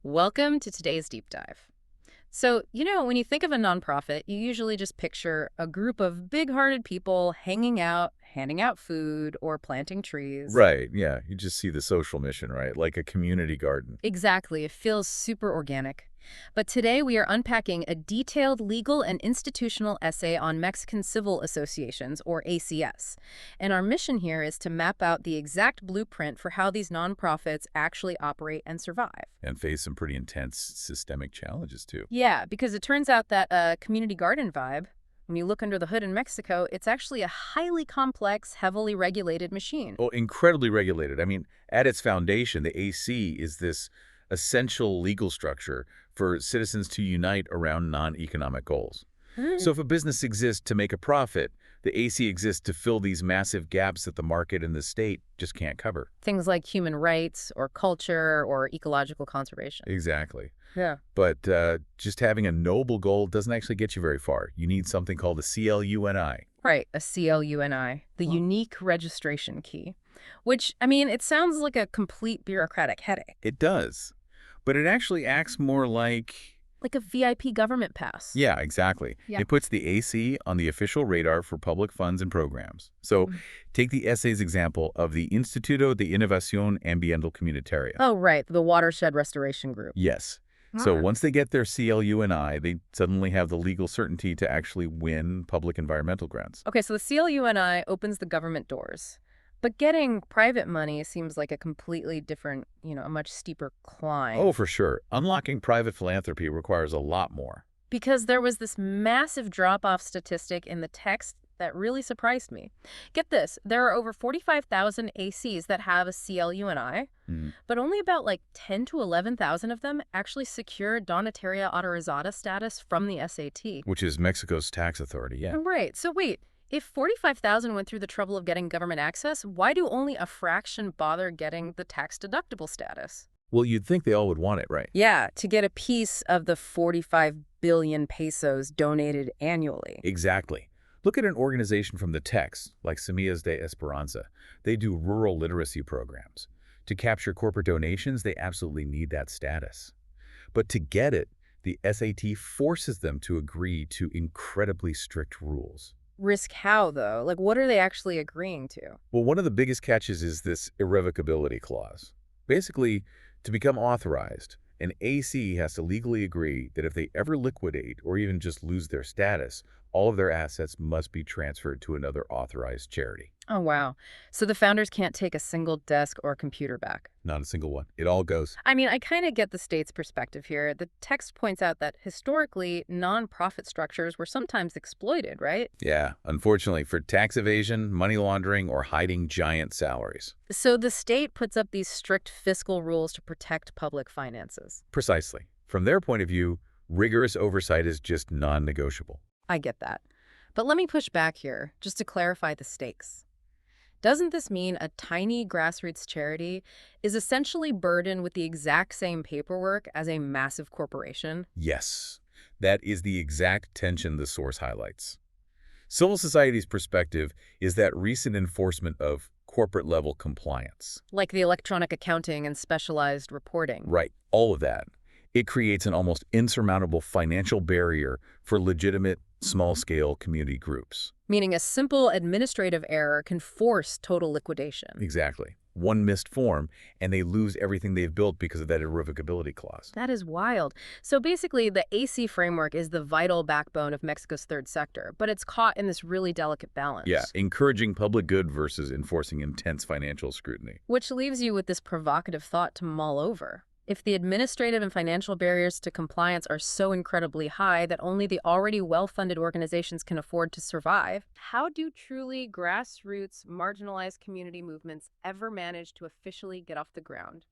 Welcome to today's deep dive. When you think of a nonprofit, you usually just picture a group of big-hearted people hanging out, handing out food, or planting trees. Right, yeah, you just see the social mission, right? Like a community garden. Exactly, it feels super organic. But today we are unpacking a detailed legal and institutional essay on Mexican civil associations, or ACS. And our mission here is to map out the exact blueprint for how these nonprofits actually operate and survive. And face some pretty intense systemic challenges, too. Yeah, because it turns out that a community garden vibe, when you look under the hood in Mexico, it's actually a highly complex, heavily regulated machine. Oh, incredibly regulated. I mean, at its foundation, the AC is this essential legal structure for citizens to unite around non-economic goals. So if a business exists to make a profit, the AC exists to fill these massive gaps that the market and the state just can't cover. Things like human rights or culture or ecological conservation. Exactly. Yeah. But just having a noble goal doesn't actually get you very far. You need something called a CLUNI. Right, a CLUNI, the unique registration key. Which, it sounds like a complete bureaucratic headache. It does. But it actually acts more Like a VIP government pass. yeah, exactly. Yeah. It puts the AC on the official radar for public funds and programs. So take the essay's example of the Instituto de Innovación Ambiental Comunitaria. Oh, right, the watershed restoration group. Yes. So once they get their CLUNI, they suddenly have the legal certainty to actually win public environmental grants. Okay, so the CLUNI opens the government doors. But getting private money seems like a completely different, a much steeper climb. Oh, for sure. Unlocking private philanthropy requires a lot more. Because there was this massive drop-off statistic in the text that really surprised me. Get this, there are over 45,000 ACs that have a CLUNI, Mm. but only about 10 to 11,000 of them actually secure Donataria Autorizada status from the SAT. Which is Mexico's tax authority, yeah. Right, so wait, if 45,000 went through the trouble of getting government access, why do only a fraction bother getting the tax-deductible status? Well, you'd think they all would want it, right? Yeah, to get a piece of the 45 billion pesos donated annually. Exactly. Look at an organization from the text, like Semillas de Esperanza. They do rural literacy programs. To capture corporate donations, they absolutely need that status. But to get it, the SAT forces them to agree to incredibly strict rules. Risk how, though? What are they actually agreeing to? Well, one of the biggest catches is this irrevocability clause. Basically, to become authorized, an AC has to legally agree that if they ever liquidate or even just lose their status, all of their assets must be transferred to another authorized charity. Oh, wow. So the founders can't take a single desk or computer back. Not a single one. It all goes. I kind of get the state's perspective here. The text points out that historically, nonprofit structures were sometimes exploited, right? Yeah, unfortunately, for tax evasion, money laundering, or hiding giant salaries. So the state puts up these strict fiscal rules to protect public finances. Precisely. From their point of view, rigorous oversight is just non-negotiable. I get that. But let me push back here, just to clarify the stakes. Doesn't this mean a tiny grassroots charity is essentially burdened with the exact same paperwork as a massive corporation? Yes, that is the exact tension the source highlights. Civil society's perspective is that recent enforcement of corporate-level compliance. Like the electronic accounting and specialized reporting. Right, all of that. It creates an almost insurmountable financial barrier for legitimate, small-scale community groups. Meaning a simple administrative error can force total liquidation. Exactly. One missed form, and they lose everything they've built because of that irrevocability clause. That is wild. So basically, the AC framework is the vital backbone of Mexico's third sector, but it's caught in this really delicate balance. Yeah, encouraging public good versus enforcing intense financial scrutiny. Which leaves you with this provocative thought to mull over. If the administrative and financial barriers to compliance are so incredibly high that only the already well-funded organizations can afford to survive, how do truly grassroots, marginalized community movements ever manage to officially get off the ground?